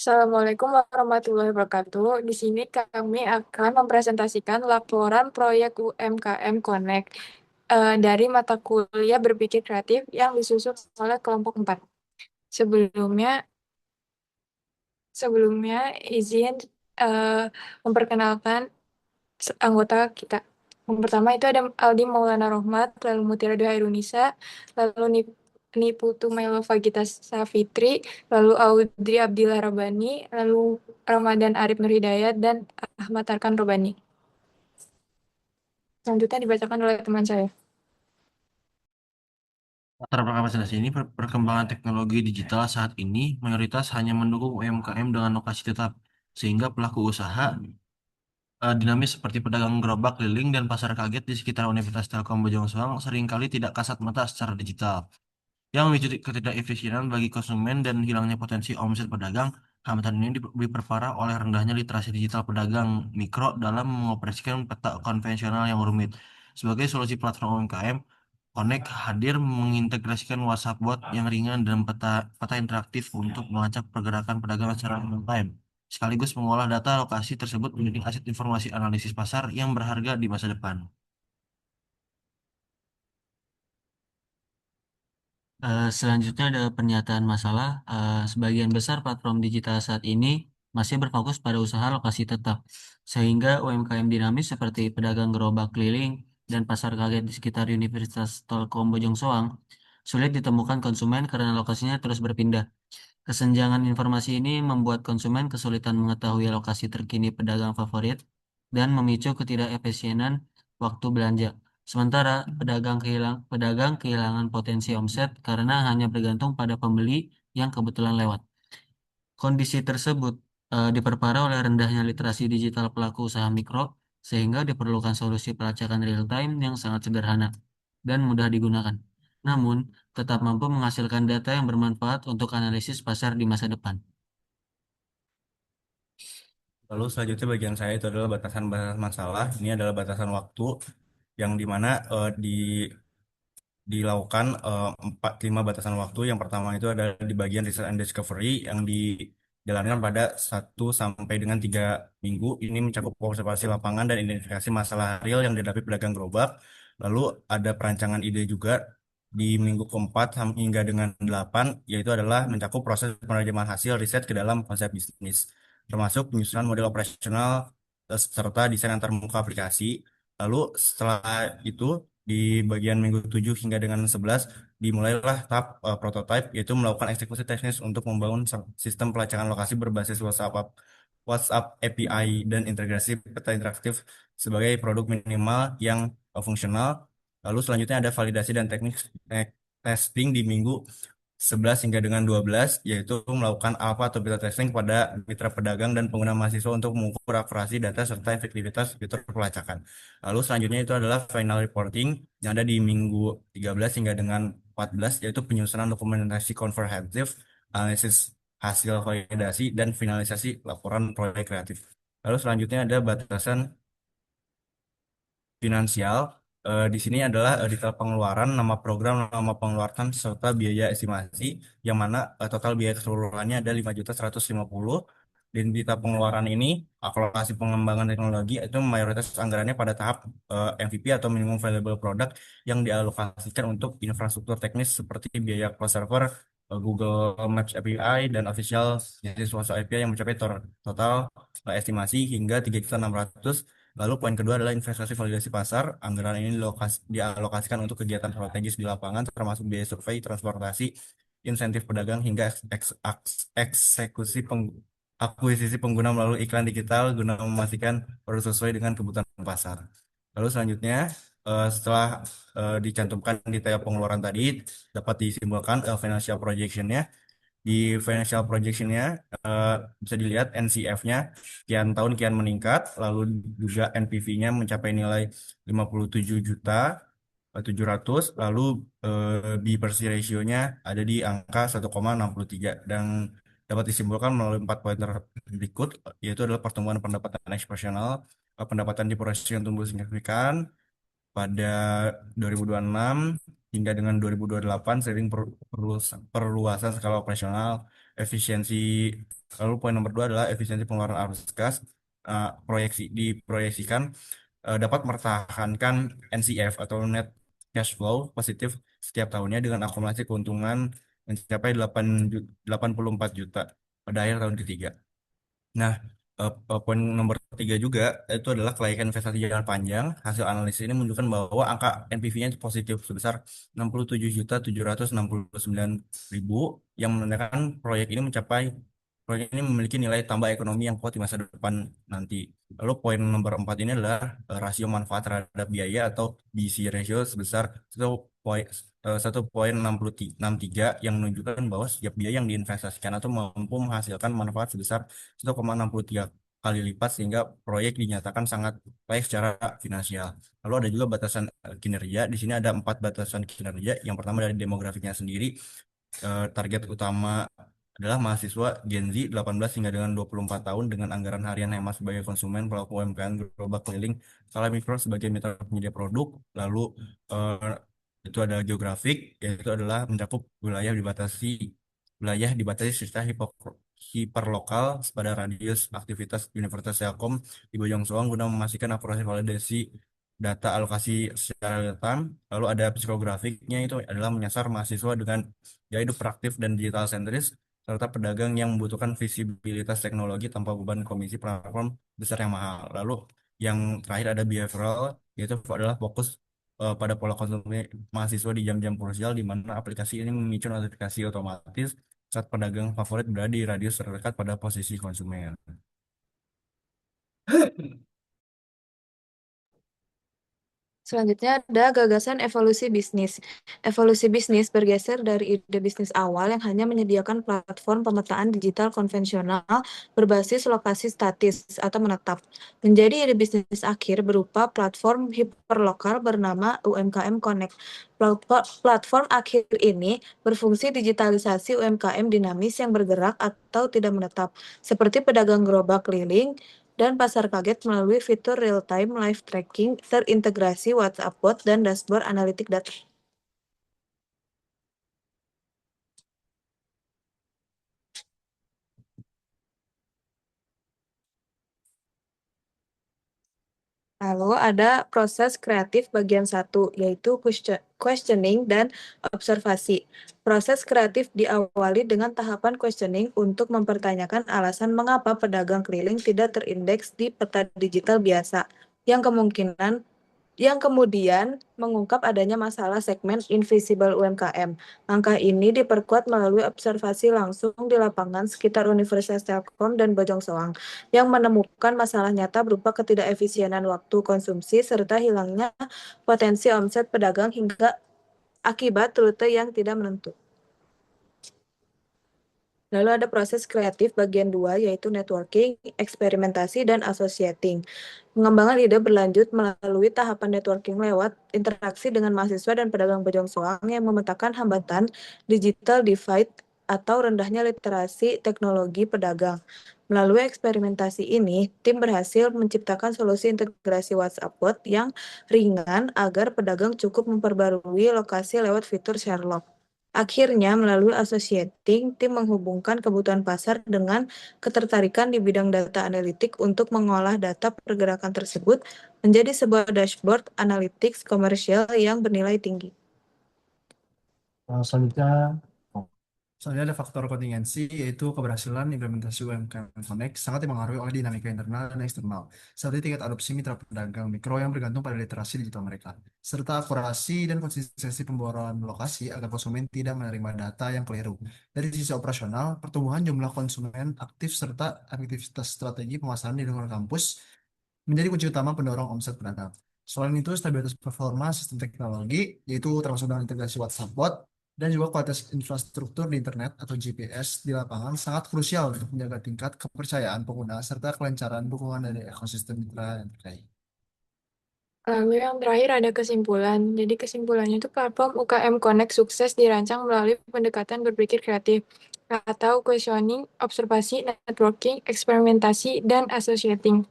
Assalamualaikum warahmatullahi wabarakatuh. Di sini kami akan mempresentasikan laporan proyek UMKM Connect dari mata kuliah berpikir kreatif yang disusun oleh kelompok 4. Sebelumnya, sebelumnya izin eh, memperkenalkan anggota kita. Yang pertama itu ada Aldi Maulana Rohmat, lalu Mutiara Dua Hairunisa, lalu Niputu Mailova Gita Savitri, lalu Audrey Abdillah Rabbani, lalu Ramadan Arif Nur Hidayat, dan Ahmad Tarkan Robani. Selanjutnya dibacakan oleh teman saya. Latar belakang presentasi ini, perkembangan teknologi digital saat ini mayoritas hanya mendukung UMKM dengan lokasi tetap, sehingga pelaku usaha dinamis seperti pedagang gerobak keliling dan pasar kaget di sekitar Universitas Telkom Bojong Soang seringkali tidak kasat mata secara digital. Yang memicu ketidakefisienan bagi konsumen dan hilangnya potensi omset pedagang, hambatan ini diperparah oleh rendahnya literasi digital pedagang mikro dalam mengoperasikan peta konvensional yang rumit. Sebagai solusi platform UMKM, Connect hadir mengintegrasikan WhatsApp bot yang ringan dan peta interaktif untuk melacak pergerakan pedagang secara real time, sekaligus mengolah data lokasi tersebut menjadi aset informasi analisis pasar yang berharga di masa depan. Selanjutnya ada pernyataan masalah. Sebagian besar platform digital saat ini masih berfokus pada usaha lokasi tetap, sehingga UMKM dinamis seperti pedagang gerobak keliling dan pasar kaget di sekitar Universitas Telkom Bojong Soang sulit ditemukan konsumen karena lokasinya terus berpindah. Kesenjangan informasi ini membuat konsumen kesulitan mengetahui lokasi terkini pedagang favorit dan memicu ketidakefisienan waktu belanja. Sementara pedagang kehilangan potensi omset karena hanya bergantung pada pembeli yang kebetulan lewat. Kondisi tersebut diperparah oleh rendahnya literasi digital pelaku usaha mikro, sehingga diperlukan solusi pelacakan real time yang sangat sederhana dan mudah digunakan. Namun, tetap mampu menghasilkan data yang bermanfaat untuk analisis pasar di masa depan. Lalu selanjutnya bagian saya itu adalah batasan-batasan masalah. Ini adalah batasan waktu yang dimana dilakukan empat lima batasan waktu. Yang pertama itu adalah di bagian research and discovery yang dijalankan pada 1 sampai dengan 3 minggu. Ini mencakup observasi lapangan dan identifikasi masalah real yang dihadapi pedagang gerobak. Lalu ada perancangan ide juga di minggu keempat hingga dengan 8, yaitu adalah mencakup proses penerjemahan hasil riset ke dalam konsep bisnis, termasuk penyusunan model operasional serta desain antarmuka aplikasi. Lalu setelah itu di bagian minggu 7 hingga dengan 11 dimulailah tahap prototype, yaitu melakukan eksekusi teknis untuk membangun sistem pelacakan lokasi berbasis WhatsApp API dan integrasi peta interaktif sebagai produk minimal yang fungsional. Lalu selanjutnya ada validasi dan teknik testing di minggu 11 hingga dengan 12, yaitu melakukan alpha atau beta testing pada mitra pedagang dan pengguna mahasiswa untuk mengukur akurasi data serta efektivitas fitur pelacakan. Lalu selanjutnya itu adalah final reporting yang ada di minggu 13 hingga dengan 14, yaitu penyusunan dokumentasi komprehensif, analisis hasil validasi, dan finalisasi laporan proyek kreatif. Lalu selanjutnya ada batasan finansial. Di sini adalah detail pengeluaran, nama program, nama pengeluaran, serta biaya estimasi, yang mana total biaya keseluruhannya ada 5.150. Dan detail pengeluaran ini, alokasi pengembangan teknologi itu mayoritas anggarannya pada tahap MVP atau minimum viable product yang dialokasikan untuk infrastruktur teknis seperti biaya cloud server, Google Maps API, dan official Jenis API yang mencapai total estimasi hingga 3.600. Lalu poin kedua adalah investasi validasi pasar. Anggaran ini dialokasikan untuk kegiatan strategis di lapangan, termasuk biaya survei, transportasi, insentif pedagang, hingga eksekusi akuisisi pengguna melalui iklan digital guna memastikan produk sesuai dengan kebutuhan pasar. Lalu selanjutnya, setelah dicantumkan detail pengeluaran tadi, dapat disimpulkan financial projection-nya. Di financial projection-nya bisa dilihat NCF-nya kian tahun kian meningkat, lalu juga NPV-nya mencapai nilai 57.700.000, lalu B/C ratio-nya ada di angka 1,63, dan dapat disimpulkan melalui 4 poin berikut, yaitu adalah pertumbuhan pendapatan eksponensial, pendapatan di perusahaan tumbuh signifikan pada 2026, hingga dengan 2028 seiring perluasan skala operasional, efisiensi. Lalu poin nomor dua adalah efisiensi pengeluaran arus gas. Diproyeksikan dapat mempertahankan NCF atau net cash flow positif setiap tahunnya dengan akumulasi keuntungan mencapai 84 juta pada akhir tahun ketiga. Nah, poin nomor tiga juga itu adalah kelayakan investasi jangka panjang. Hasil analisis ini menunjukkan bahwa angka NPV-nya itu positif sebesar 67.769.000 yang menandakan proyek ini memiliki nilai tambah ekonomi yang kuat di masa depan nanti. Lalu poin nomor 4 ini adalah rasio manfaat terhadap biaya atau BC ratio sebesar 1,63 yang menunjukkan bahwa setiap biaya yang diinvestasikan atau mampu menghasilkan manfaat sebesar 1,63 kali lipat sehingga proyek dinyatakan sangat baik secara finansial. Lalu ada juga batasan kinerja. Di sini ada 4 batasan kinerja. Yang pertama dari demografiknya sendiri, target utama adalah mahasiswa Gen Z 18 hingga dengan 24 tahun dengan anggaran harian hemat sebagai konsumen, pelaku UMKM gerobak keliling, skala mikro sebagai mitra penyedia produk. Lalu eh, itu ada geografik, yaitu adalah mencakup wilayah dibatasi secara hiperlokal pada radius aktivitas Universitas Telkom di Bojong Soang guna memastikan akurasi validasi data alokasi secara real time. Lalu ada psikografiknya, itu adalah menyasar mahasiswa dengan gaya hidup praktif dan digital sentris serta pedagang yang membutuhkan visibilitas teknologi tanpa beban komisi platform besar yang mahal. Lalu yang terakhir ada behavioral, yaitu adalah fokus pada pola konsumsi mahasiswa di jam-jam krusial di mana aplikasi ini memicu notifikasi otomatis saat pedagang favorit berada di radius terdekat pada posisi konsumen. Selanjutnya ada gagasan evolusi bisnis. Evolusi bisnis bergeser dari ide bisnis awal yang hanya menyediakan platform pemetaan digital konvensional berbasis lokasi statis atau menetap, menjadi ide bisnis akhir berupa platform hiperlokal bernama UMKM Connect. Platform akhir ini berfungsi digitalisasi UMKM dinamis yang bergerak atau tidak menetap, seperti pedagang gerobak keliling, dan pasar kaget melalui fitur real-time live tracking terintegrasi WhatsApp bot dan dashboard analitik data. Lalu ada proses kreatif bagian 1, yaitu questioning dan observasi. Proses kreatif diawali dengan tahapan questioning untuk mempertanyakan alasan mengapa pedagang keliling tidak terindeks di peta digital biasa, yang kemudian mengungkap adanya masalah segmen invisible UMKM. Langkah ini diperkuat melalui observasi langsung di lapangan sekitar Universitas Telkom dan Bojong Soang, yang menemukan masalah nyata berupa ketidakefisienan waktu konsumsi serta hilangnya potensi omset pedagang hingga akibat rute yang tidak menentu. Lalu ada proses kreatif bagian 2, yaitu networking, eksperimentasi, dan associating. Pengembangan ide berlanjut melalui tahapan networking lewat interaksi dengan mahasiswa dan pedagang Bojong Soang yang memetakan hambatan digital divide atau rendahnya literasi teknologi pedagang. Melalui eksperimentasi ini, tim berhasil menciptakan solusi integrasi WhatsApp bot yang ringan agar pedagang cukup memperbarui lokasi lewat fitur Sherlock. Akhirnya, melalui associating, tim menghubungkan kebutuhan pasar dengan ketertarikan di bidang data analitik untuk mengolah data pergerakan tersebut menjadi sebuah dashboard analytics komersial yang bernilai tinggi. Selanjutnya, Selanjutnya ada faktor kontingensi, yaitu keberhasilan implementasi UMKM Connect sangat dipengaruhi oleh dinamika internal dan eksternal, seperti tingkat adopsi mitra pedagang mikro yang bergantung pada literasi digital mereka, serta akurasi dan konsistensi pemborongan lokasi agar konsumen tidak menerima data yang keliru. Dari sisi operasional, pertumbuhan jumlah konsumen aktif serta efektivitas strategi pemasaran di lingkungan kampus menjadi kunci utama pendorong omset pedagang. Selain itu, stabilitas performa sistem teknologi, yaitu termasuk dengan integrasi WhatsApp bot, dan juga kualitas infrastruktur di internet atau GPS di lapangan sangat krusial untuk menjaga tingkat kepercayaan pengguna serta kelancaran dukungan dari ekosistem mitra yang terkait. Lalu yang terakhir ada kesimpulan. Jadi kesimpulannya itu platform UKM Connect sukses dirancang melalui pendekatan berpikir kreatif atau questioning, observasi, networking, eksperimentasi, dan associating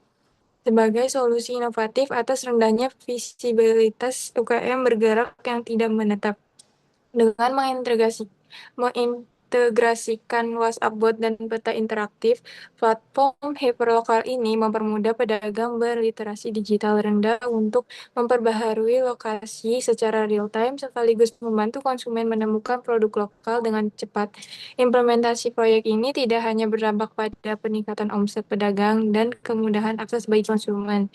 sebagai solusi inovatif atas rendahnya visibilitas UKM bergerak yang tidak menetap. Dengan mengintegrasikan WhatsApp bot dan peta interaktif, platform hyperlokal ini mempermudah pedagang berliterasi digital rendah untuk memperbaharui lokasi secara real-time sekaligus membantu konsumen menemukan produk lokal dengan cepat. Implementasi proyek ini tidak hanya berdampak pada peningkatan omset pedagang dan kemudahan akses bagi konsumen,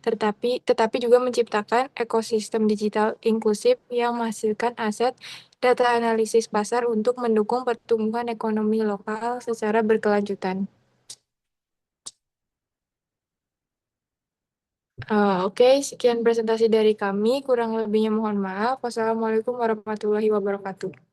tetapi juga menciptakan ekosistem digital inklusif yang menghasilkan aset data analisis pasar untuk mendukung pertumbuhan ekonomi lokal secara berkelanjutan. Oke, sekian presentasi dari kami. Kurang lebihnya mohon maaf. Wassalamualaikum warahmatullahi wabarakatuh.